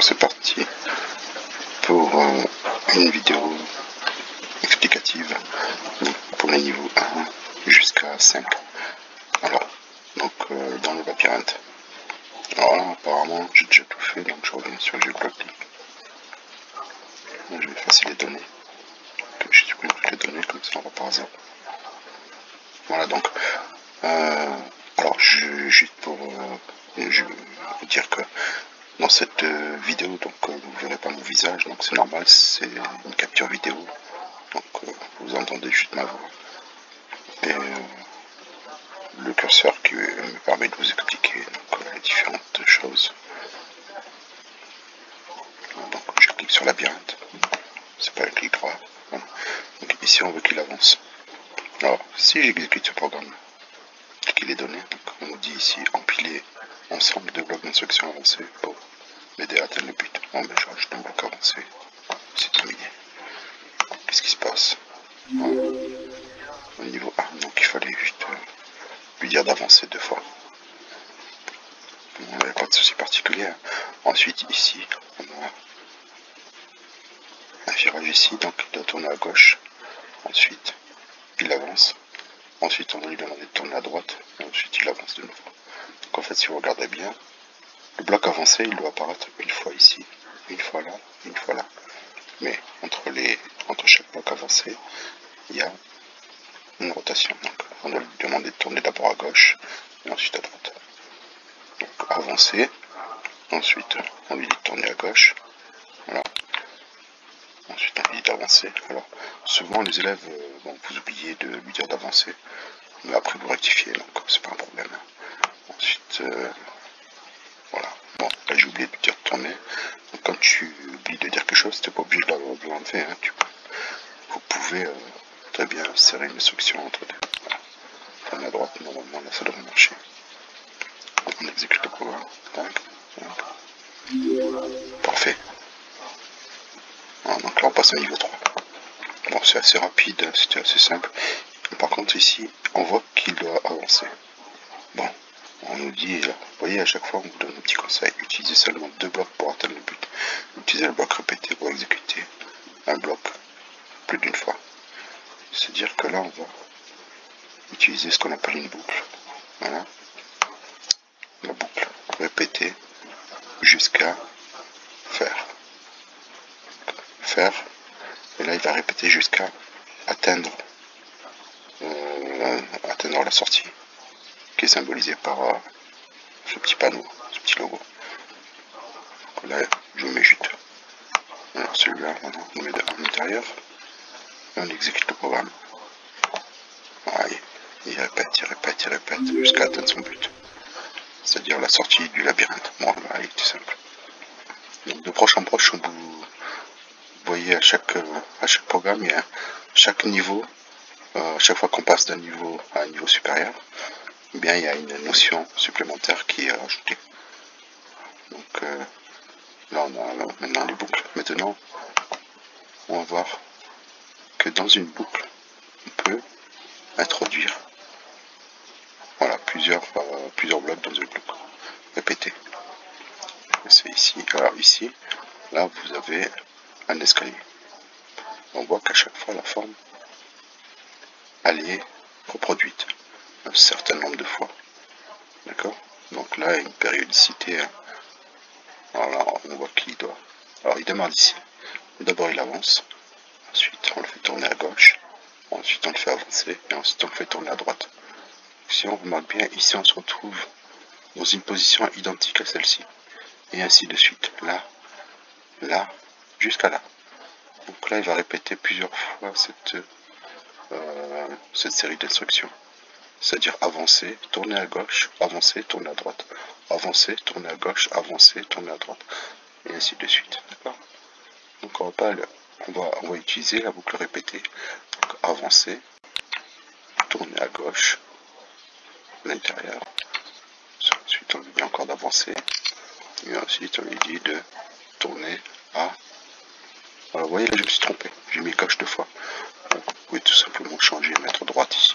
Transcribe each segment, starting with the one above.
donc c'est parti pour une vidéo explicative pour les niveaux 1 jusqu'à 5. Alors, donc dans le labyrinthe. Alors là, apparemment, j'ai déjà tout fait, donc je reviens sur le géobloc. Je vais effacer les données. Je supprime toutes les données, comme ça on va par hasard. Voilà, donc, alors, juste pour je veux dire que dans cette vidéo, donc vous verrez pas mon visage, donc c'est normal, c'est une capture vidéo, donc vous entendez juste ma voix et le curseur qui me permet de vous expliquer donc, les différentes choses. Donc je clique sur labyrinthe, c'est pas un clic droit. Voilà. Donc ici on veut qu'il avance. Alors si j'exécute ce programme, cliquez les données, donc on nous dit ici empiler ensemble de blocs d'instructions avancés pour m'aider à atteindre le but. Bon ben je rajoute un bloc avancé, c'est terminé. Qu'est-ce qui se passe au niveau 1, donc il fallait juste lui dire d'avancer 2 fois. On n'avait pas de souci particulier. Ensuite ici, on a un virage ici, donc il doit tourner à gauche. Ensuite, il avance. Ensuite, on va lui demander de tourner à droite. Et ensuite, il avance de nouveau. Donc en fait, si vous regardez bien, le bloc avancé, il doit apparaître une fois ici, une fois là, une fois là. Mais entre chaque bloc avancé, il y a une rotation. Donc on doit lui demander de tourner d'abord à gauche et ensuite à droite. Donc avancer, ensuite on lui dit de tourner à gauche, voilà. Ensuite on lui dit d'avancer. Alors souvent les élèves vont vous oublier de lui dire d'avancer, mais après vous rectifiez, donc c'est pas un problème. Ensuite voilà. Bon, là j'ai oublié de dire de tourner. Donc, quand tu oublies de dire quelque chose, t'es pas obligé de l'enlever, hein. Vous pouvez très bien serrer une instruction entre deux. Voilà. Tourner à droite, normalement là ça devrait marcher. On exécute le programme. Parfait. Voilà, donc là on passe au niveau 3. Bon, c'est assez rapide, c'était assez simple. Par contre ici, on voit qu'il doit avancer. Bon, on nous dit, là, vous voyez, à chaque fois on vous donne un petit conseil. Utilisez seulement 2 blocs pour atteindre le but. Utilisez le bloc répété pour exécuter un bloc plus d'une fois. C'est-à-dire que là on va utiliser ce qu'on appelle une boucle. Voilà. La boucle répétée jusqu'à faire. Et là il va répéter jusqu'à atteindre la sortie qui est symbolisée par ce petit panneau, ce petit logo. Donc là je mets juste celui-là, maintenant on met à l'intérieur et on exécute le programme. Voilà, il répète jusqu'à atteindre son but, c'est-à-dire la sortie du labyrinthe. Bon, là il était simple. Donc de proche en proche, vous voyez à chaque programme, il y a chaque niveau, chaque fois qu'on passe d'un niveau à un niveau supérieur, eh bien il y a une notion supplémentaire qui est rajoutée. Donc là on a maintenant les boucles. Maintenant on va voir que dans une boucle on peut introduire voilà plusieurs blocs dans une boucle répétée. C'est ici. Alors ici, là vous avez un escalier. On voit qu'à chaque fois la forme elle est reproduite un certain nombre de fois. D'accord? Donc là, il y a une périodicité. Hein. Alors on voit qu'il doit. Alors il démarre d'ici. D'abord il avance. Ensuite on le fait tourner à gauche. Ensuite on le fait avancer. Et ensuite on le fait tourner à droite. Si on remarque bien, ici on se retrouve dans une position identique à celle-ci. Et ainsi de suite. Là, là, jusqu'à là. Donc là il va répéter plusieurs fois cette série d'instructions. C'est-à-dire avancer, tourner à gauche, avancer, tourner à droite, avancer, tourner à gauche, avancer, tourner à droite, et ainsi de suite. D'accord? Donc on va utiliser la boucle répétée. Donc avancer, tourner à gauche, à l'intérieur. Ensuite on lui dit encore d'avancer, et ensuite on lui dit de tourner à... Alors vous voyez là je me suis trompé, j'ai mis gauche 2 fois. Donc vous pouvez tout simplement changer et mettre droite ici.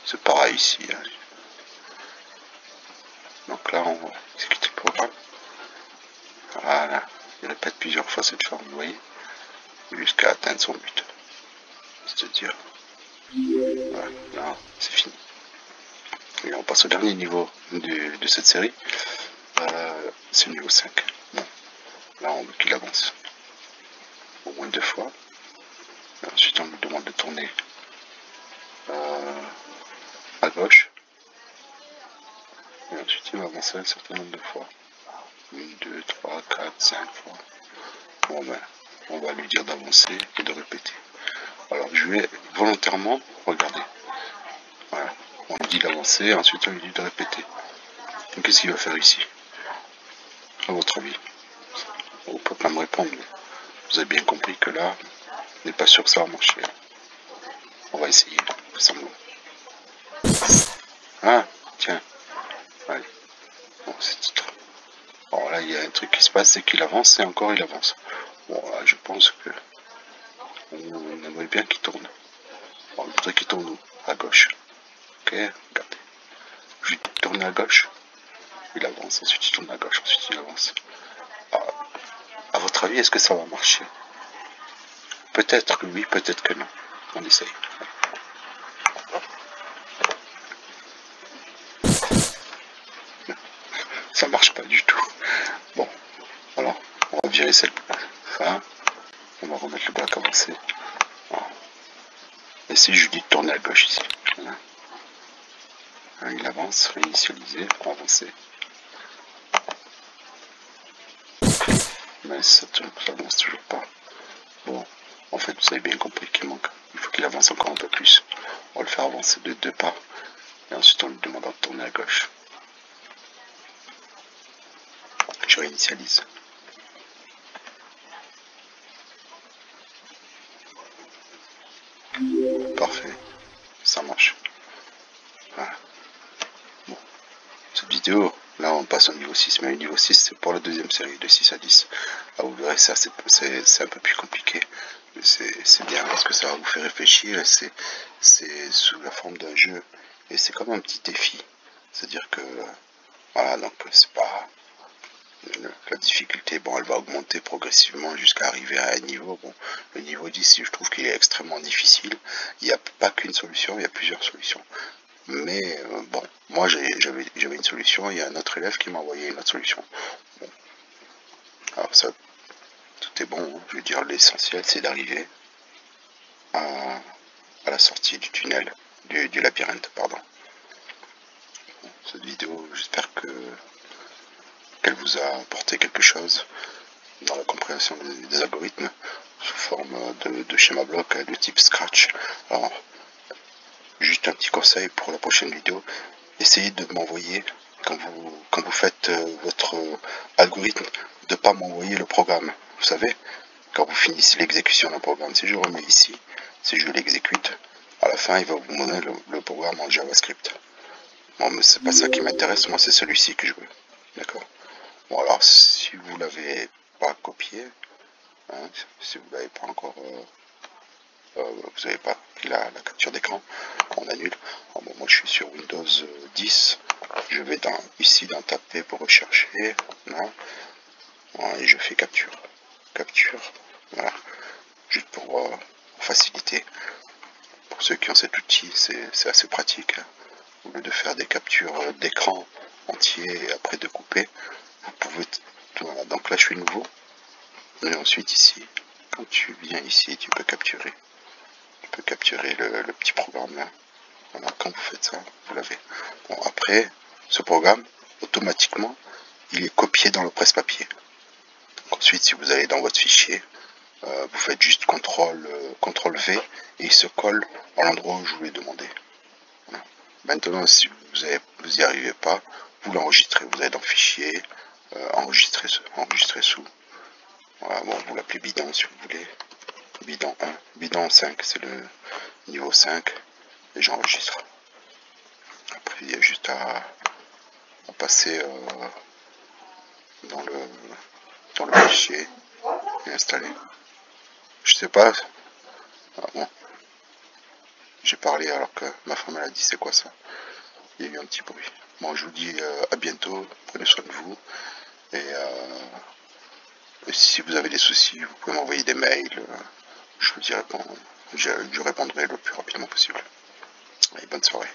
C'est pareil ici. Hein. Donc là, on va exécuter le programme. Voilà, il répète plusieurs fois cette forme, vous voyez, jusqu'à atteindre son but. C'est-à-dire, voilà, là, c'est fini. Et on passe au dernier niveau de cette série. C'est le niveau 5. Bon, là, on veut qu'il avance au moins 2 fois. Et ensuite, on lui demande de tourner à gauche. Et ensuite, il va avancer un certain nombre de fois. 1, 2, 3, 4, 5 fois. Bon, ben, on va lui dire d'avancer et de répéter. Alors, je vais volontairement regarder. Voilà. On lui dit d'avancer, ensuite on lui dit de répéter. Qu'est-ce qu'il va faire ici? À votre avis? On ne peut pas me répondre, mais vous avez bien compris que là, on n'est pas sûr que ça va marcher. On va essayer, semblant. Ah, tiens. Allez. Bon, c'est titre. Alors là, il y a un truc qui se passe, c'est qu'il avance et encore il avance. Bon, là, je pense que on aimerait bien qu'il tourne. On voudrait qu'il tourne à gauche. Ok, regardez. Je lui tourne à gauche. Il avance, ensuite il tourne à gauche, ensuite il avance. Alors, à votre avis, est-ce que ça va marcher? Peut-être que oui, peut-être que non. On essaye. Ça marche pas du tout. Bon, alors, on va virer celle fin. On va remettre le bloc avancé. Voilà. Et si je lui dis de tourner à gauche ici. Voilà. Il avance, réinitialiser, pour avancer. Mais ça avance toujours pas. Bon, en fait, vous avez bien compris qu'il manque. Il faut qu'il avance encore un peu plus. On va le faire avancer de 2 pas. Et ensuite, on lui demandera de tourner à gauche. Je réinitialise. Parfait. Ça marche. Voilà. Bon. Cette vidéo, là, on passe au niveau 6. Mais le niveau 6, c'est pour la deuxième série, de 6 à 10. Là, vous verrez, ça, c'est un peu plus compliqué. Mais c'est bien parce que ça va vous faire réfléchir. C'est sous la forme d'un jeu. Et c'est comme un petit défi. C'est-à-dire que, voilà, donc c'est pas... La difficulté, bon, elle va augmenter progressivement jusqu'à arriver à un niveau. Bon, le niveau 10, je trouve qu'il est extrêmement difficile. Il n'y a pas qu'une solution, il y a plusieurs solutions. Mais bon, moi j'avais une solution, il y a un autre élève qui m'a envoyé une autre solution. Bon. Alors ça, tout est bon, je veux dire, l'essentiel c'est d'arriver à la sortie du tunnel, du labyrinthe, pardon. Bon, cette vidéo, j'espère qu'elle vous a apporté quelque chose dans la compréhension des algorithmes sous forme de schéma bloc de type Scratch. Alors, juste un petit conseil pour la prochaine vidéo, essayez de m'envoyer, quand vous faites votre algorithme, de ne pas m'envoyer le programme. Vous savez, quand vous finissez l'exécution d'un programme, si je remets ici, si je l'exécute, à la fin, il va vous donner le programme en JavaScript. Bon, mais c'est pas ça qui m'intéresse, moi c'est celui-ci que je veux. D'accord? Bon, alors, si vous l'avez pas copié, hein, si vous l'avez pas encore... vous n'avez pas pris la capture d'écran, on annule. Alors bon, moi je suis sur Windows 10, je vais ici dans taper pour rechercher, non, voilà, et je fais capture, voilà, juste pour faciliter. Pour ceux qui ont cet outil, c'est assez pratique, hein. Au lieu de faire des captures d'écran entier et après de couper, vous pouvez, voilà, donc là je suis nouveau, et ensuite ici, quand tu viens ici, tu peux capturer. Le petit programme là. Voilà, quand vous faites ça, vous l'avez. Bon, après, ce programme, automatiquement, il est copié dans le presse-papier. Ensuite, si vous allez dans votre fichier, vous faites juste CTRL V et il se colle à l'endroit où je vous l'ai demandé. Voilà. Maintenant, si vous n'y arrivez pas, vous l'enregistrez. Vous allez dans Fichier, enregistrer sous. Voilà, bon, vous l'appelez bidon si vous voulez. Bidon 1, bidon 5, c'est le niveau 5, et j'enregistre. Après, il y a juste à passer dans le fichier et installer. Je sais pas. Ah, bon. J'ai parlé alors que ma femme elle a dit c'est quoi ça. Il y a eu un petit bruit. Bon, je vous dis à bientôt. Prenez soin de vous. Et si vous avez des soucis, vous pouvez m'envoyer des mails. Je répondrai le plus rapidement possible. Allez, bonne soirée.